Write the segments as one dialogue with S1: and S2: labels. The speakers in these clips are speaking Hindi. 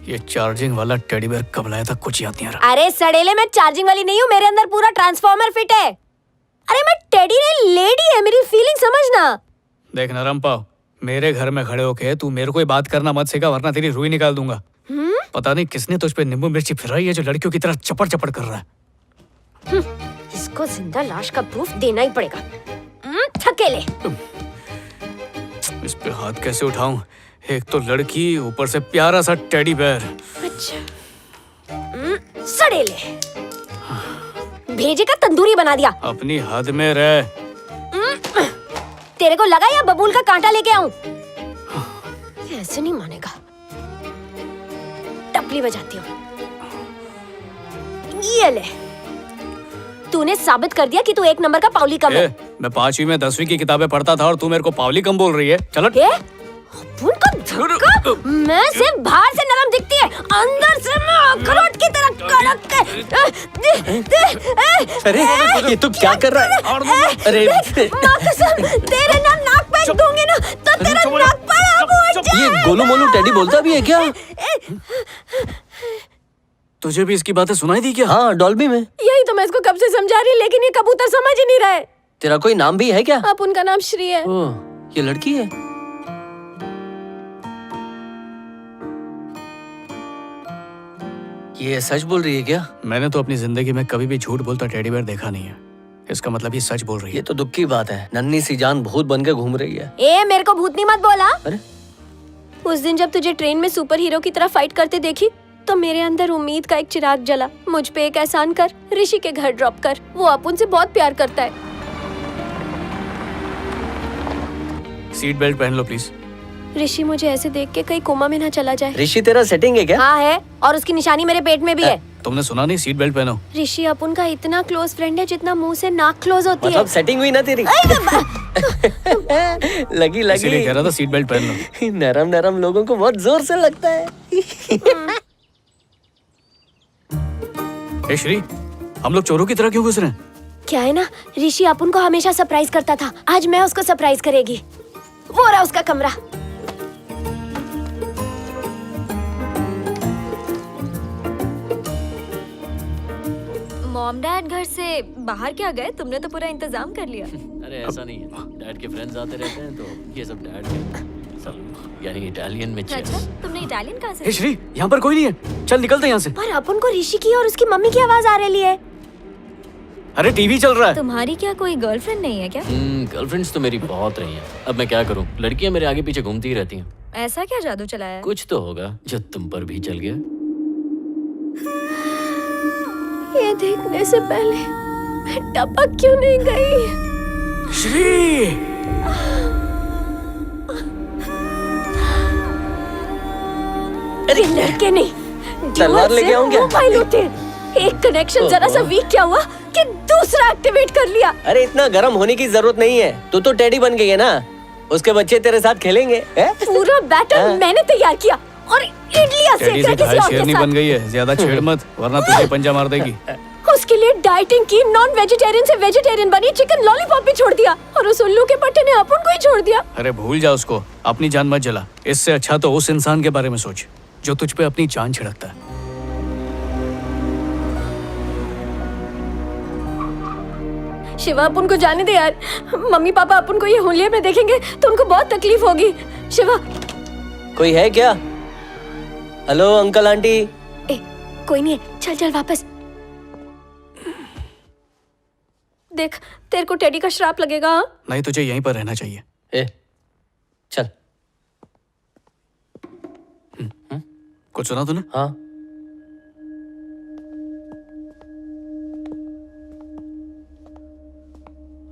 S1: ये चार्जिंग वाला टेडी बेयर कब लाया था कुछ याद नहीं आ रहा।
S2: अरे सड़ेले, मैं चार्जिंग वाली नहीं हूँ, मेरे अंदर पूरा ट्रांसफॉर्मर फिट है। अरे मैं टेडी नहीं, लेडी है, मेरी फीलिंग समझना।
S1: देख नरम पाव, मेरे घर में खड़े होके तू मेरे को ही बात करना मत सिखा, वरना तेरी रुई निकाल दूंगा। पता नहीं किसने तुझ पे नींबू मिर्ची फिराई है जो लड़कियों की तरह चपड़ चपड़ कर रहा है।
S2: इसको जिंदा लाश का प्रूफ देना ही पड़ेगा। थकेले।
S1: इस पे हाथ कैसे उठाऊं? एक तो लड़की, ऊपर से प्यारा सा टेडी बेयर।
S2: अच्छा। सड़ेले, भेजे का तंदूरी बना दिया।
S1: अपनी हद में रह।
S2: तेरे को लगा या बबूल का कांटा लेके आऊं? ऐसे नहीं मानेगा। टपली बजाती हूँ। ये ले, तूने साबित कर दिया कि तू एक नंबर का पावली कम है।
S1: मैं 5वीं में 10वीं की किताबें पढ़ता था और तू मेरे को पावली कम बोल रही है। चलो।
S2: उनका धक्का, मैं सिर्फ बाहर से नरम दिखती है, अंदर से मैं अखरोट की तरह कड़क है।
S3: अरे ये तो क्या कर रहा है? अरे
S2: माँ कसम, तेरे नाक पे दूंगी ना तो तेरा नाक पर
S3: ये गोलू मोलू टेडी बोलता भी है क्या?
S1: तुझे भी इसकी बातें सुनाई दी क्या?
S3: हाँ, डॉल्बी में।
S2: यही तो मैं इसको कब से समझा रही, लेकिन ये कबूतर समझ ही नहीं रहा है।
S3: तेरा कोई नाम भी है क्या?
S2: अब उनका नाम श्री है।
S3: ओह, ये लड़की है। ये सच बोल रही है क्या?
S1: मैंने तो अपनी जिंदगी में कभी भी झूठ बोलता टेडी बेयर देखा नहीं है। इसका मतलब ये सच बोल रही है।
S3: ये तो दुख की बात है, नन्ही सी जान भूत बन के घूम रही है।
S2: ए, मेरे को भूतनी मत बोला।
S3: अरे
S2: उस दिन जब तुझे ट्रेन में सुपर हीरो की तरह फाइट करते देखी तो मेरे अंदर उम्मीद का एक चिराग जला। मुझ पे एक एहसान कर, ऋषि के घर ड्रॉप कर, वो अपुन से बहुत प्यार करता है।
S1: सीट बेल्ट पहन लो प्लीज।
S2: ऋषि मुझे ऐसे देख के कहीं कोमा में ना चला जाए।
S3: ऋषि तेरा सेटिंग है क्या?
S2: हाँ है, और उसकी निशानी मेरे पेट में भी है।
S1: तुमने सुना नहीं? सीट बेल्ट पहनो।
S2: ऋषि अपुन का इतना क्लोज फ्रेंड है जितना मुंह से नाक क्लोज होती
S3: मतलब सेटिंग हुई ना तेरी? लगी लगी।
S1: इसीलिए कह रहा था सीट बेल्ट पहन लो।
S3: नरम नरम लोगों को बहुत जोर से लगता है।
S1: ए श्री, हम लोग चोरों की तरह क्यों घुस रहे हैं?
S2: क्या है ना, ऋषि अपुन को हमेशा सरप्राइज करता था, आज मैं उसको सरप्राइज करेगी। वो रहा उसका कमरा।
S4: मॉम डैड घर से बाहर क्या गए? तुमने तो पूरा इंतजाम कर लिया।
S5: अरे ऐसा नहीं है, डैड के फ्रेंड्स आते रहते हैं तो ये सब डैड के सब यानी इटालियन में चेस।
S4: अच्छा, तुमने इटालियन कहाँ से?
S1: ए श्री, यहाँ पर कोई नहीं है, चल निकलते हैं यहाँ से।
S2: पर अपुन को ऋषि की और उसकी मम्मी की आवाज आ रही है।
S1: अरे टीवी चल रहा है।
S4: तुम्हारी क्या कोई गर्लफ्रेंड नहीं है क्या?
S5: गर्लफ्रेंड्स तो मेरी बहुत रही हैं। अब मैं क्या करूं, लड़कियां मेरे आगे पीछे घूमती ही रहती हैं।
S4: ऐसा क्या जादू चलाया है?
S5: कुछ तो होगा जो तुम पर भी चल गया।
S2: ये देखने से पहले मैं टपक क्यों नहीं गई?
S1: श्री,
S2: अरे लड़के नहीं,
S3: तलवार लेके आऊं क्या?
S2: मोबाइल होते एक कनेक्शन जरा सा वीक क्या हुआ कि दूसरा एक्टिवेट कर लिया।
S3: अरे इतना गर्म होने की जरूरत नहीं है, तू तो टेडी बन गई है ना, उसके बच्चे तेरे साथ खेलेंगे।
S2: पूरा बैटर मैंने तैयार किया और इडलियां
S1: टेडी
S2: सेक
S1: से
S2: कर किसी और के
S1: शेरनी
S2: साथ।
S1: बन गई है, ज्यादा छेड़ मत वरना तुझे पंजा मार देगी।
S2: उसके लिए डाइटिंग की, नॉन वेजिटेरियन से वेजिटेरियन बनी, चिकन लॉलीपॉप भी छोड़ दिया और उस उल्लू के पट्टे ने अपुन को ही छोड़ दिया।
S1: अरे भूल जा उसको, अपनी जान मत जला। इससे अच्छा तो उस इंसान के बारे में सोच जो तुझ पे अपनी जान छिड़कता है।
S2: शिवा, अपुन को जाने दे यार। मम्मी पापा अपुन को ये होलिये में देखेंगे तो उनको बहुत तकलीफ होगी। शिवा।
S3: कोई है क्या? Hello uncle aunty.
S2: ए, कोई नहीं है, चल चल वापस। देख, तेरे को टेडी का श्राप लगेगा। हाँ?
S1: नहीं, तुझे यहीं पर रहना चाहिए।
S3: ए, चल।
S1: कुछ सुना तूने?
S3: हाँ,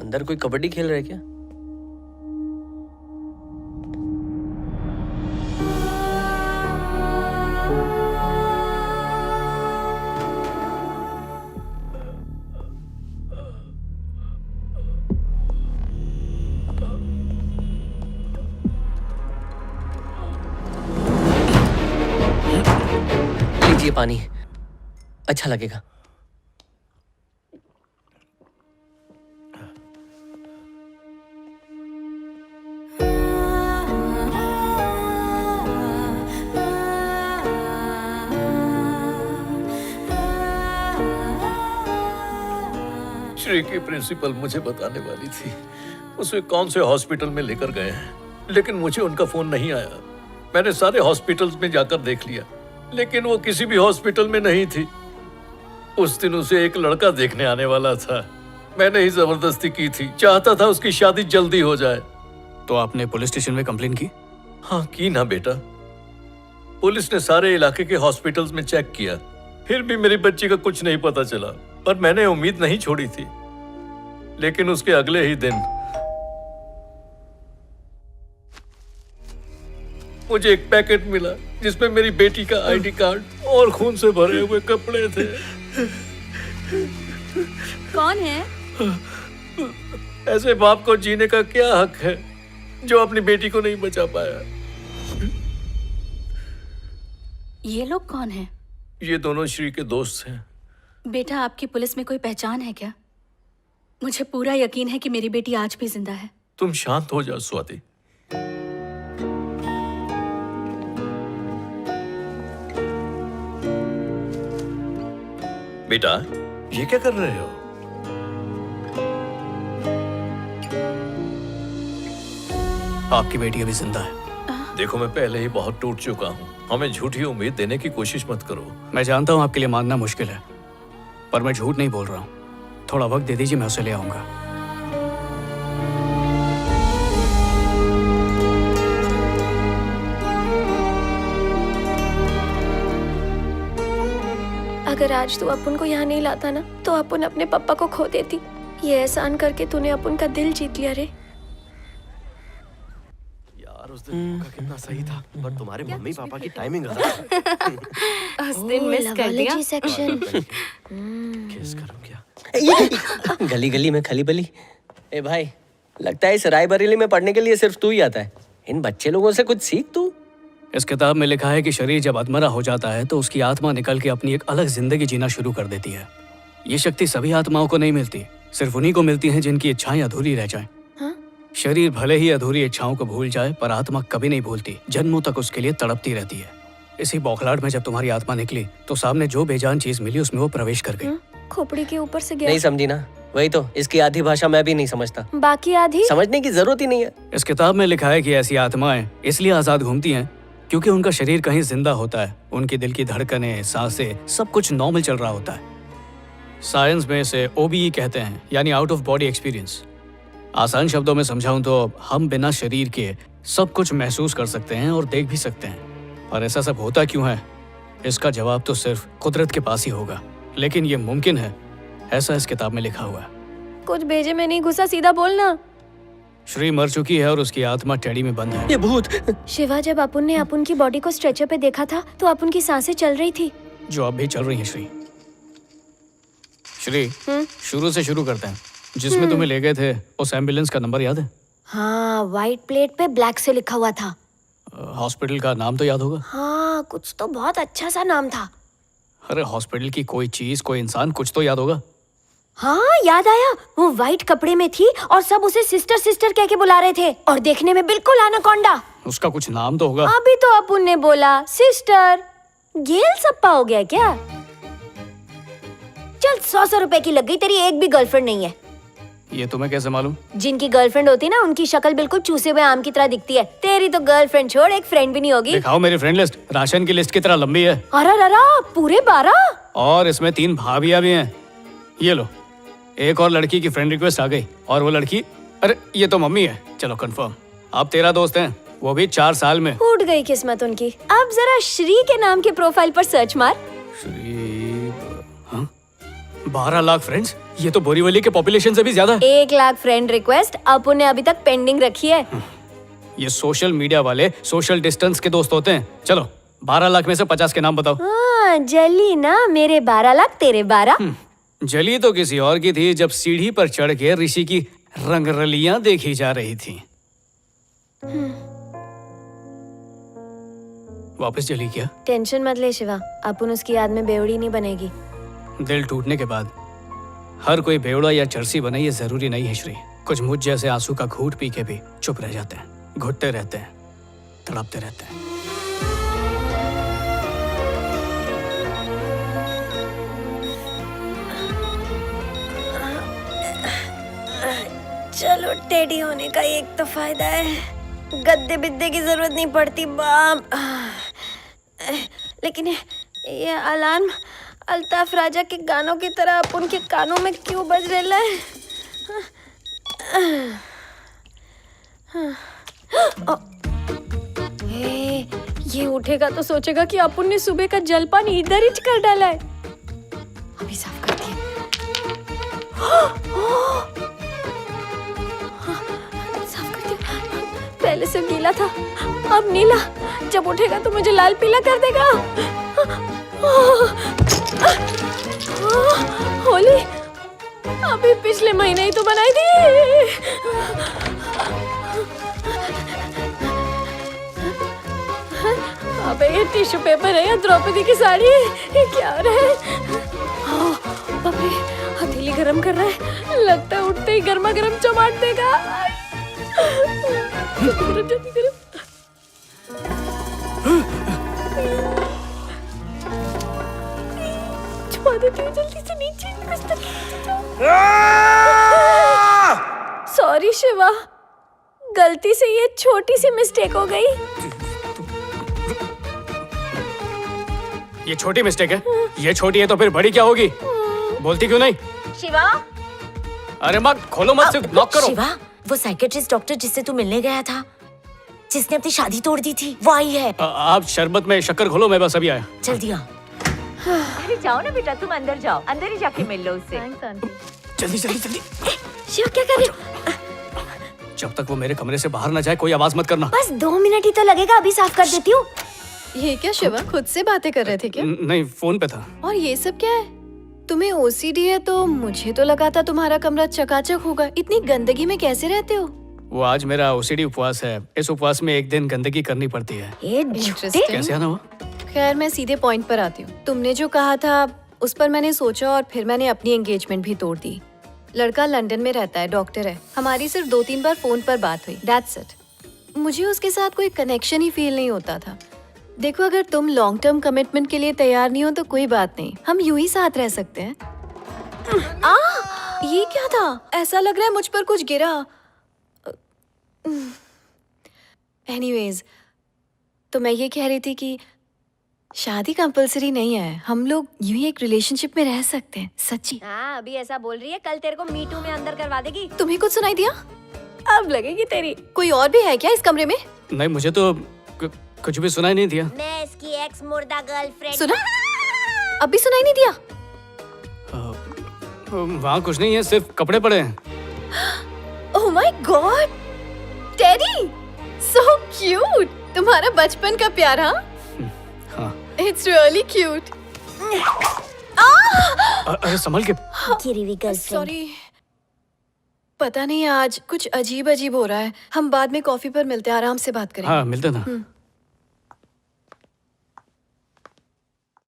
S3: अंदर कोई कबड्डी खेल रहा है क्या? लीजिए पानी, अच्छा लगेगा।
S6: श्री की प्रिंसिपल मुझे बताने वाली थी उसे कौन से हॉस्पिटल में लेकर गए हैं, लेकिन मुझे उनका फोन नहीं आया। मैंने सारे हॉस्पिटल्स में जाकर देख लिया, लेकिन वो किसी भी हॉस्पिटल में नहीं थी। उस दिन उसे एक लड़का देखने आने वाला था। मैंने ही जबरदस्ती की थी, चाहता था उसकी शादी जल्दी हो जाए।
S1: तो आपने पुलिस स्टेशन में कंप्लेन की?
S6: हाँ की ना बेटा। पुलिस ने सारे इलाके के हॉस्पिटल्स में चेक किया, फिर भी मेरी बच्ची का कुछ नहीं पता चला। पर मैंने उम्मीद नहीं छोड़ी थी। लेकिन उसके अगले ही दिन मुझे एक पैकेट मिला जिसमें मेरी बेटी का आईडी कार्ड और खून से भरे हुए कपड़े थे।
S4: कौन है?
S6: ऐसे बाप को जीने का क्या हक है जो अपनी बेटी को नहीं बचा पाया?
S7: ये लोग कौन हैं?
S6: ये दोनों श्री के दोस्त हैं।
S7: बेटा, आपकी पुलिस में कोई पहचान है क्या? मुझे पूरा यकीन है कि मेरी बेटी आज भी जिंदा है।
S6: तुम शांत हो जाओ स्वाति। बेटा, ये क्या कर रहे हो?
S1: आपकी बेटी अभी जिंदा है।
S6: देखो, मैं पहले ही बहुत टूट चुका हूँ। हमें झूठी उम्मीद देने की कोशिश मत करो।
S1: मैं जानता हूँ आपके लिए मानना मुश्किल है, पर मैं झूठ नहीं बोल रहा हूँ। थोड़ा वक्त दे दीजिए, मैं उसे ले आऊंगा।
S2: अगर आज तू अपुन को यहाँ नहीं लाता ना, तो अपुन अपने पापा को खो देती। ये एहसान करके तूने अपुन का दिल जीत लिया रे।
S8: यार उस दिन मौका कितना सही था, पर तुम्हारे मम्मी पापा की टाइमिंग
S7: उस दिन मिस कर दिया।
S2: सेक्शन।
S8: किस करूं क्या?
S3: गली गली में खली बली। ए भाई, लगता है इस रायबरेली में पढ़ने के लिए सिर्फ तू ही आता है। इन बच्चे लोगों से कुछ सीख तू।
S1: इस किताब में लिखा है कि शरीर जब अधमरा हो जाता है तो उसकी आत्मा निकल के अपनी एक अलग जिंदगी जीना शुरू कर देती है। ये शक्ति सभी आत्माओं को नहीं मिलती, सिर्फ उन्हीं को मिलती है जिनकी इच्छाएं अधूरी रह जाएं। शरीर भले ही अधूरी इच्छाओं को भूल जाए, पर आत्मा कभी नहीं भूलती, जन्मों तक उसके लिए तड़पती रहती है। इसी बौखलाहट में जब तुम्हारी आत्मा निकली तो सामने जो बेजान चीज मिली उसमें वो प्रवेश कर गई।
S2: खोपड़ी के ऊपर से गया।
S3: नहीं समझी ना? वही तो, इसकी आधी भाषा मैं भी नहीं समझता।
S2: बाकी आधी
S3: समझने की जरूरत ही नहीं है।
S1: इस किताब में लिखा है कि ऐसी आत्माएं इसलिए आजाद घूमती हैं क्योंकि उनका शरीर कहीं जिंदा होता है। उनकी दिल की धड़कनें, सांसें, सब कुछ नॉर्मल चल रहा होता है। साइंस में इसे OBE कहते हैं, यानी आउट ऑफ बॉडी एक्सपीरियंस। आसान शब्दों में समझाऊं तो हम बिना शरीर के सब कुछ महसूस कर सकते हैं और देख भी सकते हैं। पर ऐसा सब होता क्यों है? इसका जवाब तो सिर्फ कुदरत के पास ही होगा, लेकिन ये मुमकिन है, ऐसा इस किताब में लिखा हुआ है।
S2: कुछ भेजे में नहीं घुसा, सीधा बोलना।
S1: श्री मर चुकी है और उसकी आत्मा टेडी में बंद है।
S3: ये भूत।
S2: शिवा, जब अपुन ने अपुन की बॉडी को स्ट्रेचर पे देखा था तो अपुन की सांसें चल रही थी।
S1: जो अब भी चल रही है। श्री, शुरू से शुरू करते हैं। जिसमें तुम्हें ले गए थे उस एम्बुलेंस का नंबर याद है?
S2: हाँ, व्हाइट प्लेट पे ब्लैक से लिखा हुआ था।
S1: हॉस्पिटल का नाम तो याद होगा?
S2: हाँ, कुछ तो बहुत अच्छा सा नाम था।
S1: अरे हॉस्पिटल की कोई चीज, कोई इंसान, कुछ तो याद होगा।
S2: हाँ, याद आया। वो व्हाइट कपड़े में थी और सब उसे सिस्टर सिस्टर कह के बुला रहे थे, और देखने में बिल्कुल एनाकोंडा।
S1: उसका कुछ नाम तो होगा।
S2: अभी तो अपुन ने बोला सिस्टर। गेल सप्पा हो गया क्या? चल, 100 रुपए की लग गई, तेरी एक भी गर्लफ्रेंड नहीं है।
S1: ये तुम्हें कैसे मालूम?
S2: जिनकी गर्लफ्रेंड होती ना, उनकी शक्ल बिल्कुल चूसे हुए आम की तरह दिखती है। तेरी तो गर्लफ्रेंड छोड़, एक फ्रेंड भी नहीं होगी।
S1: दिखाओ मेरी फ्रेंड लिस्ट। राशन की लिस्ट की तरह लंबी है।
S2: अरे पूरे 12।
S1: और इसमें 3 भाभियां भी हैं। ये लो, एक और लड़की की फ्रेंड रिक्वेस्ट आ गई। और वो लड़की, अरे ये तो मम्मी है। चलो कंफर्म, आप 13 दोस्त हैं, वो भी 4 साल में।
S2: फूट गई किस्मत उनकी। अब जरा श्री के नाम के प्रोफाइल पर सर्च मार।
S1: श्री, हाँ? 12 लाख फ्रेंड्स, ये तो बोरीवली के पॉपुलेशन से भी ज्यादा है।
S2: 1 लाख फ्रेंड रिक्वेस्ट अपुन ने अभी तक पेंडिंग रखी है।
S1: ये सोशल मीडिया वाले सोशल डिस्टेंस के दोस्त होते हैं। चलो 12 लाख में से 50 के नाम बताओ।
S2: हाँ, जली ना, मेरे 12 लाख तेरे 12।
S1: जली तो किसी और की थी जब सीढ़ी पर चढ़ के ऋषि की रंगरलियां देखी जा रही थी। वापस जली क्या?
S2: टेंशन मत ले शिवा, अपुन उसकी याद में बेवड़ी नहीं बनेगी।
S1: दिल टूटने के बाद हर कोई बेवड़ा या चरसी बने ये जरूरी नहीं है श्री। कुछ मुझ जैसे आंसू का घूंट पी के भी चुप रह जाते हैं, घुटते रहते हैं, तड़पते रहते हैं।
S2: चलो टेडी होने का एक तो फायदा है, गद्दे बिद्दे की जरूरत नहीं पड़ती बाप। लेकिन ये अलार्म अल्ताफ राजा के गानों की तरह अपन के कानों में क्यों बज रहा है? ये उठेगा तो सोचेगा कि अपन ने सुबह का जलपान इधर ही कर डाला है। अभी साफ करती है। साफ करती हूँ। पहले से गीला था, अब नीला। जब उठेगा तो मुझे लाल पीला कर देगा। होली अभी पिछले महीने ही तो बनाई थी। अबे ये टिश्यू पेपर है या द्रौपदी की साड़ी? ये क्या हो रहा है? बाप रे, हथेली गरम कर रहा है। लगता है उठते ही गर्मा गर्म चमाट देगा। जल्दी गरम। छुपा देती हूँ जल्दी से नीचे। सॉरी शिवा, गलती से ये छोटी सी मिस्टेक हो गई।
S1: ये छोटी मिस्टेक है। ये छोटी है तो फिर बड़ी क्या होगी? बोलती क्यों नहीं?
S9: शिवा,
S1: अरे मत खोलो, मत सिर्फ लॉक करो।
S9: शिवा, वो साइकेट्रिस्ट डॉक्टर जिससे तू मिलने गया था, जिसने अपनी शादी तोड़ दी थी, वो आई है।
S1: आप शरबत में शक्कर घोलो, मैं बस अभी आया।
S9: जल्दी आ। अरे जाओ ना बेटा, तुम अंदर जाओ, अंदर ही जाके मिल लो उससे।
S1: जल्दी जल्दी जल्दी।
S2: शिवा क्या कर रही हो?
S1: जब तक वो मेरे कमरे से बाहर ना जाए कोई आवाज मत करना।
S2: बस 2 मिनट ही तो लगेगा, अभी साफ कर देती हूँ।
S10: ये क्या शिवा, खुद से बातें कर रहे थे क्या?
S1: नहीं, फोन पे था।
S10: और ये सब क्या है? तुम्हें ओसीडी है तो मुझे तो लगा था तुम्हारा कमरा चकाचक होगा। इतनी गंदगी में कैसे रहते हो?
S1: वो आज मेरा ओसीडी उपवास है। इस उपवास में एक दिन गंदगी करनी पड़ती है।
S10: इंटरेस्टिंग।
S1: कैसे आना हुआ?
S10: खैर, मैं सीधे पॉइंट पर आती हूँ। तुमने जो कहा था उस पर मैंने सोचा और फिर मैंने अपनी एंगेजमेंट भी तोड़ दी। लड़का लंदन में रहता है, डॉक्टर है। हमारी सिर्फ 2-3 बार फोन पर बात हुई, दैट्स इट। मुझे उसके साथ कोई कनेक्शन ही फील नहीं होता था। देखो, अगर तुम लॉन्ग टर्म कमिटमेंट के लिए तैयार नहीं हो तो कोई बात नहीं, हम यूं ही साथ रह सकते हैं। ये क्या था? ऐसा लग रहा है मुझ पर कुछ गिरा। एनीवेज, तो मैं ये कह रही थी कि शादी कंपलसरी नहीं है, हम लोग यूं ही एक रिलेशनशिप में रह सकते हैं। सच्ची।
S2: हाँ, अभी ऐसा बोल रही है, कल तेरे को मीटू में अंदर करवा देगी।
S10: तुम्हें कुछ सुनाई दिया?
S2: अब लगेगी तेरी।
S10: कोई और भी है क्या इस कमरे में?
S1: नहीं, मुझे तो कुछ भी सुनाई नहीं दिया।
S2: मैं इसकी एक्स मुर्दा गर्लफ्रेंड।
S10: सुना? अभी सुनाई नहीं दिया?
S1: वहाँ कुछ नहीं है, सिर्फ कपड़े पड़े हैं।
S10: Oh my God, teddy, so cute. तुम्हारा बचपन का प्यार।
S1: हाँ।
S10: It's really cute.
S1: अरे संभल के।
S10: सॉरी, पता नहीं आज कुछ अजीब अजीब हो रहा है। हम बाद में कॉफी पर मिलते हैं, आराम से बात करेंगे।
S1: हाँ, मिलते ना।